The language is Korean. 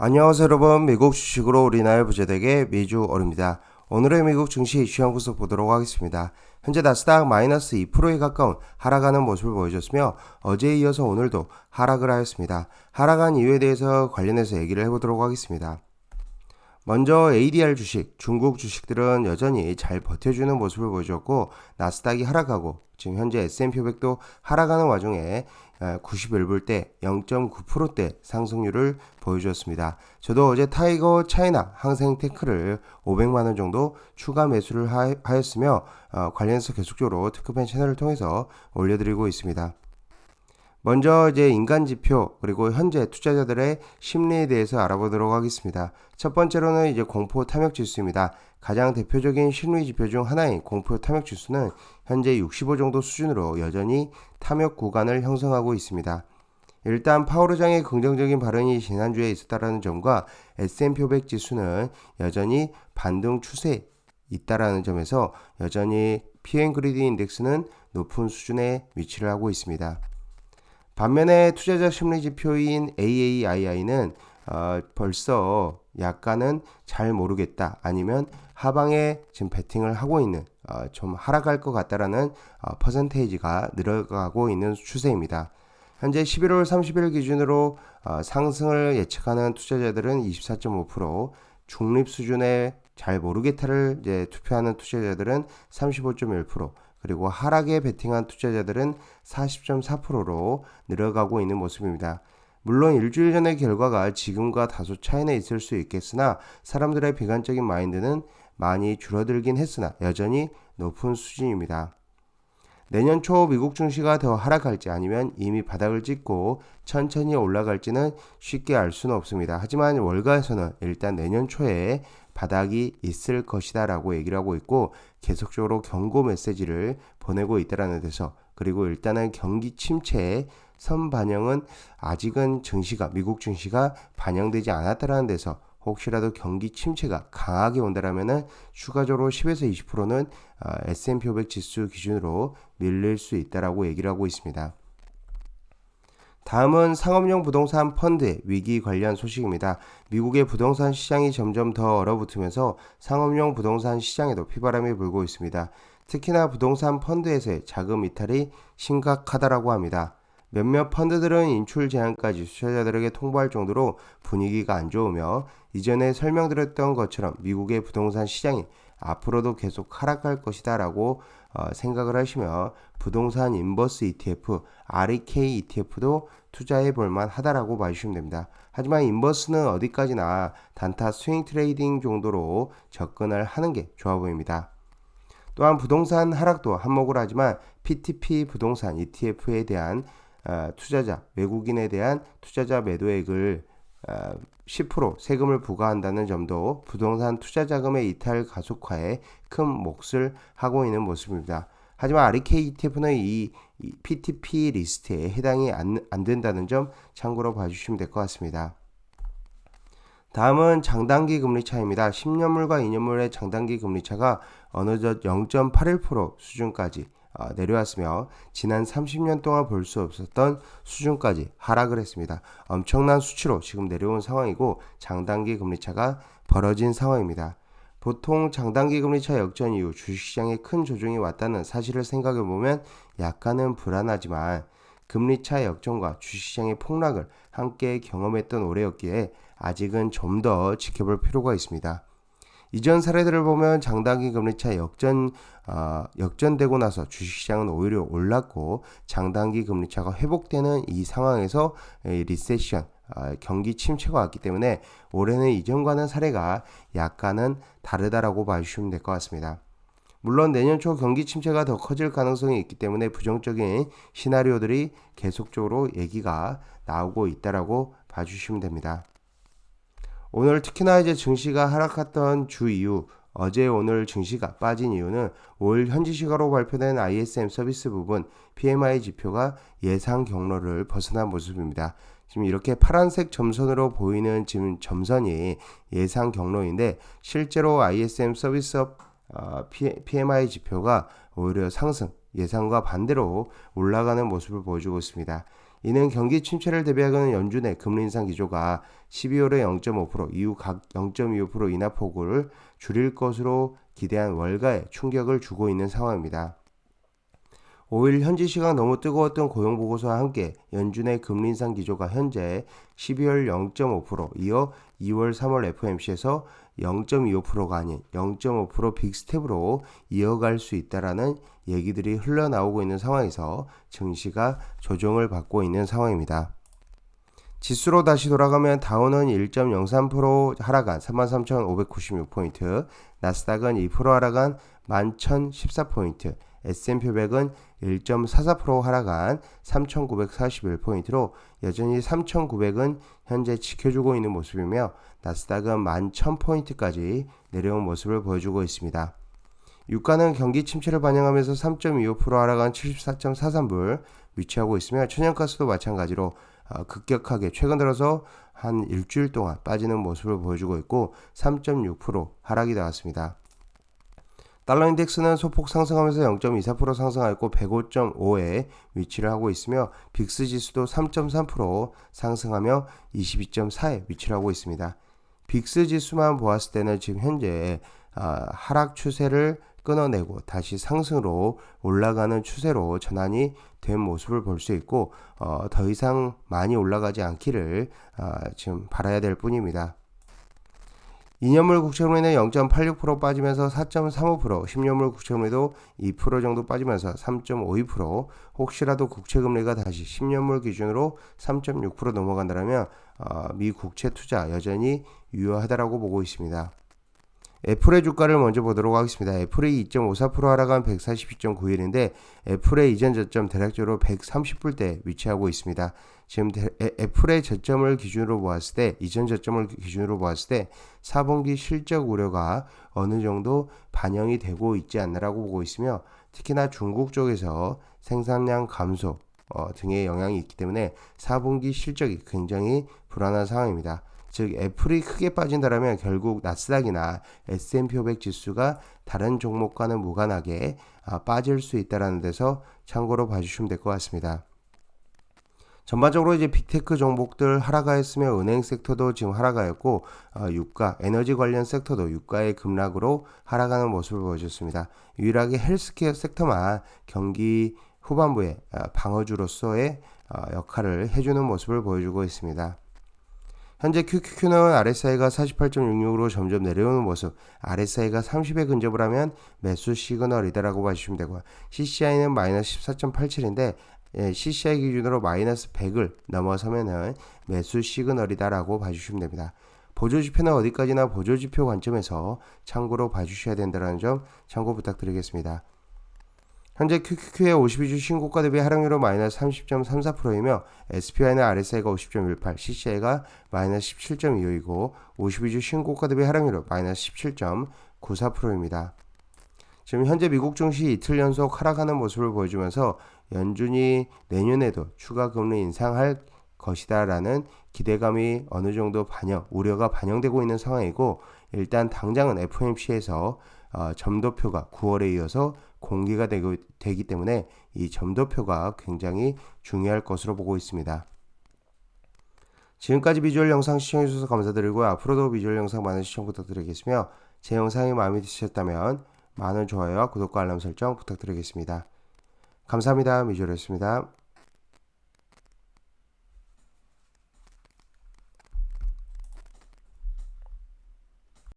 안녕하세요 여러분, 미국 주식으로 우리나라의 부자되게 미주얼입니다. 오늘의 미국 증시 이슈 연구소 보도록 하겠습니다. 현재 나스닥 마이너스 2%에 가까운 하락하는 모습을 보여줬으며 어제에 이어서 오늘도 하락을 하였습니다. 하락한 이유에 대해서 관련해서 얘기를 해보도록 하겠습니다. 먼저 ADR 주식, 중국 주식들은 여전히 잘 버텨주는 모습을 보여줬고 나스닥이 하락하고 지금 현재 S&P 500도 하락하는 와중에 91불대 0.9%대 상승률을 보여주었습니다. 저도 어제 타이거 차이나 항생테크를 500만원 정도 추가 매수를 하였으며 관련해서 계속적으로 특급편 채널을 통해서 올려드리고 있습니다. 먼저 이제 인간 지표 그리고 현재 투자자들의 심리에 대해서 알아보도록 하겠습니다. 첫 번째로는 이제 공포 탐욕 지수입니다. 가장 대표적인 심리 지표 중 하나인 공포 탐욕 지수는 현재 65 정도 수준으로 여전히 탐욕 구간을 형성하고 있습니다. 일단 파월 의장의 긍정적인 발언이 지난주에 있었다는 점과 S&P 500 지수는 여전히 반등 추세에 있다라는 점에서 여전히 PM-그리드 인덱스는 높은 수준에 위치를 하고 있습니다. 반면에 투자자 심리 지표인 AAII는 벌써 약간은 잘 모르겠다 아니면 하방에 지금 베팅을 하고 있는 좀 하락할 것 같다라는 퍼센테이지가 늘어가고 있는 추세입니다. 현재 11월 30일 기준으로 상승을 예측하는 투자자들은 24.5%, 중립 수준의 잘 모르겠다를 이제 투표하는 투자자들은 35.1%, 그리고 하락에 베팅한 투자자들은 40.4%로 늘어가고 있는 모습입니다. 물론 일주일 전의 결과가 지금과 다소 차이는 있을 수 있겠으나 사람들의 비관적인 마인드는 많이 줄어들긴 했으나 여전히 높은 수준입니다. 내년 초 미국 증시가 더 하락할지 아니면 이미 바닥을 찍고 천천히 올라갈지는 쉽게 알 수는 없습니다. 하지만 월가에서는 일단 내년 초에 바닥이 있을 것이다 라고 얘기를 하고 있고 계속적으로 경고 메시지를 보내고 있다는 데서, 그리고 일단은 경기 침체의 선반영은 아직은 미국 증시가 반영되지 않았다는 데서 혹시라도 경기 침체가 강하게 온다라면은 추가적으로 10에서 20%는 S&P 500 지수 기준으로 밀릴 수 있다라고 얘기를 하고 있습니다. 다음은 상업용 부동산 펀드의 위기 관련 소식입니다. 미국의 부동산 시장이 점점 더 얼어붙으면서 상업용 부동산 시장에도 피바람이 불고 있습니다. 특히나 부동산 펀드에서의 자금 이탈이 심각하다라고 합니다. 몇몇 펀드들은 인출 제한까지 투자자들에게 통보할 정도로 분위기가 안 좋으며 이전에 설명드렸던 것처럼 미국의 부동산 시장이 앞으로도 계속 하락할 것이다 라고 생각을 하시며 부동산 인버스 ETF, REK ETF도 투자해 볼만 하다라고 봐주시면 됩니다. 하지만 인버스는 어디까지나 단타 스윙 트레이딩 정도로 접근을 하는 게 좋아 보입니다. 또한 부동산 하락도 한몫을 하지만 PTP 부동산 ETF에 대한 외국인에 대한 투자자 매도액을 10% 세금을 부과한다는 점도 부동산 투자 자금의 이탈 가속화에 큰 몫을 하고 있는 모습입니다. 하지만 REK ETF는 이 PTP 리스트에 해당이 안 된다는 점 참고로 봐주시면 될 것 같습니다. 다음은 장단기 금리 차입니다. 10년물과 2년물의 장단기 금리 차가 어느덧 0.81% 수준까지 내려왔으며 지난 30년 동안 볼 수 없었던 수준까지 하락을 했습니다. 엄청난 수치로 지금 내려온 상황이고 장단기 금리차가 벌어진 상황입니다. 보통 장단기 금리차 역전 이후 주식시장에 큰 조정이 왔다는 사실을 생각해보면 약간은 불안하지만 금리차 역전과 주식시장의 폭락을 함께 경험했던 올해였기에 아직은 좀 더 지켜볼 필요가 있습니다. 이전 사례들을 보면 장단기 금리차 역전되고 나서 주식시장은 오히려 올랐고 장단기 금리차가 회복되는 이 상황에서 리세션, 경기 침체가 왔기 때문에 올해는 이전과는 사례가 약간은 다르다라고 봐주시면 될 것 같습니다. 물론 내년 초 경기 침체가 더 커질 가능성이 있기 때문에 부정적인 시나리오들이 계속적으로 얘기가 나오고 있다라고 봐주시면 됩니다. 오늘 특히나 이제 증시가 하락했던 주 이유, 어제 오늘 증시가 빠진 이유는 올 현지 시가로 발표된 ISM 서비스 부분 PMI 지표가 예상 경로를 벗어난 모습입니다. 지금 이렇게 파란색 점선으로 보이는 지금 점선이 예상 경로인데 실제로 ISM 서비스업 PMI 지표가 오히려 상승, 예상과 반대로 올라가는 모습을 보여주고 있습니다. 이는 경기 침체를 대비하는 연준의 금리 인상 기조가 12월에 0.5%, 이후 각 0.25% 인하 폭을 줄일 것으로 기대한 월가에 충격을 주고 있는 상황입니다. 5일 현지 시각 너무 뜨거웠던 고용보고서와 함께 연준의 금리 인상 기조가 현재 12월 0.5%, 이어 2월, 3월 FOMC에서 0.25%가 아닌 0.5% 빅스텝으로 이어갈 수 있다라는 얘기들이 흘러나오고 있는 상황에서 증시가 조정을 받고 있는 상황입니다. 지수로 다시 돌아가면 다우는 1.03% 하락한 33,596포인트, 나스닥은 2% 하락한 11,014포인트, S&P 500은 1.44% 하락한 3,941포인트로 여전히 3,900은 현재 지켜주고 있는 모습이며 나스닥은 11,000포인트까지 내려온 모습을 보여주고 있습니다. 유가는 경기 침체를 반영하면서 3.25% 하락한 74.43불 위치하고 있으며 천연가스도 마찬가지로 급격하게 최근 들어서 한 일주일 동안 빠지는 모습을 보여주고 있고 3.6% 하락이 나왔습니다. 달러 인덱스는 소폭 상승하면서 0.24% 상승하였고 105.5에 위치를 하고 있으며 빅스 지수도 3.3% 상승하며 22.4에 위치를 하고 있습니다. 빅스 지수만 보았을 때는 지금 현재 하락 추세를 끊어내고 다시 상승으로 올라가는 추세로 전환이 된 모습을 볼 수 있고 더 이상 많이 올라가지 않기를 지금 바라야 될 뿐입니다. 2년물 국채금리는 0.86% 빠지면서 4.35%, 10년물 국채금리도 2% 정도 빠지면서 3.52%, 혹시라도 국채금리가 다시 10년물 기준으로 3.6% 넘어간다면 미 국채 투자 여전히 유효하다라고 보고 있습니다. 애플의 주가를 먼저 보도록 하겠습니다. 애플이 2.54% 하락한 142.91인데 애플의 이전 저점 대략적으로 130불대 위치하고 있습니다. 지금 애플의 저점을 기준으로 보았을 때 이전 저점을 기준으로 보았을 때 4분기 실적 우려가 어느 정도 반영이 되고 있지 않나라고 보고 있으며 특히나 중국 쪽에서 생산량 감소 등의 영향이 있기 때문에 4분기 실적이 굉장히 불안한 상황입니다. 즉 애플이 크게 빠진다면 결국 나스닥이나 S&P 500 지수가 다른 종목과는 무관하게 빠질 수 있다는 데서 참고로 봐주시면 될 것 같습니다. 전반적으로 이제 빅테크 종목들 하락하였으며 은행 섹터도 지금 하락하였고 유가, 에너지 관련 섹터도 유가의 급락으로 하락하는 모습을 보여줬습니다. 유일하게 헬스케어 섹터만 경기 후반부에 방어주로서의 역할을 해주는 모습을 보여주고 있습니다. 현재 QQQ는 RSI가 48.66으로 점점 내려오는 모습, RSI가 30에 근접을 하면 매수 시그널이다라고 봐주시면 되고요. CCI는 마이너스 14.87인데 CCI 기준으로 마이너스 100을 넘어서면은 매수 시그널이다라고 봐주시면 됩니다. 보조지표는 어디까지나 보조지표 관점에서 참고로 봐주셔야 된다는 점 참고 부탁드리겠습니다. 현재 QQQ의 52주 신고가 대비 하락률은 마이너스 30.34%이며 SPY는 RSI가 50.18, CCI가 마이너스 17.25이고 52주 신고가 대비 하락률은 마이너스 17.94%입니다. 지금 현재 미국 증시 이틀 연속 하락하는 모습을 보여주면서 연준이 내년에도 추가 금리 인상할 것이다라는 기대감이 어느 정도 우려가 반영되고 있는 상황이고 일단 당장은 FOMC에서 점도표가 9월에 이어서 공개가 되기 때문에 이 점도표가 굉장히 중요할 것으로 보고 있습니다. 지금까지 비주얼 영상 시청해주셔서 감사드리고요. 앞으로도 비주얼 영상 많은 시청 부탁드리겠으며 제 영상이 마음에 드셨다면 많은 좋아요와 구독과 알람 설정 부탁드리겠습니다. 감사합니다. 미주얼이었습니다.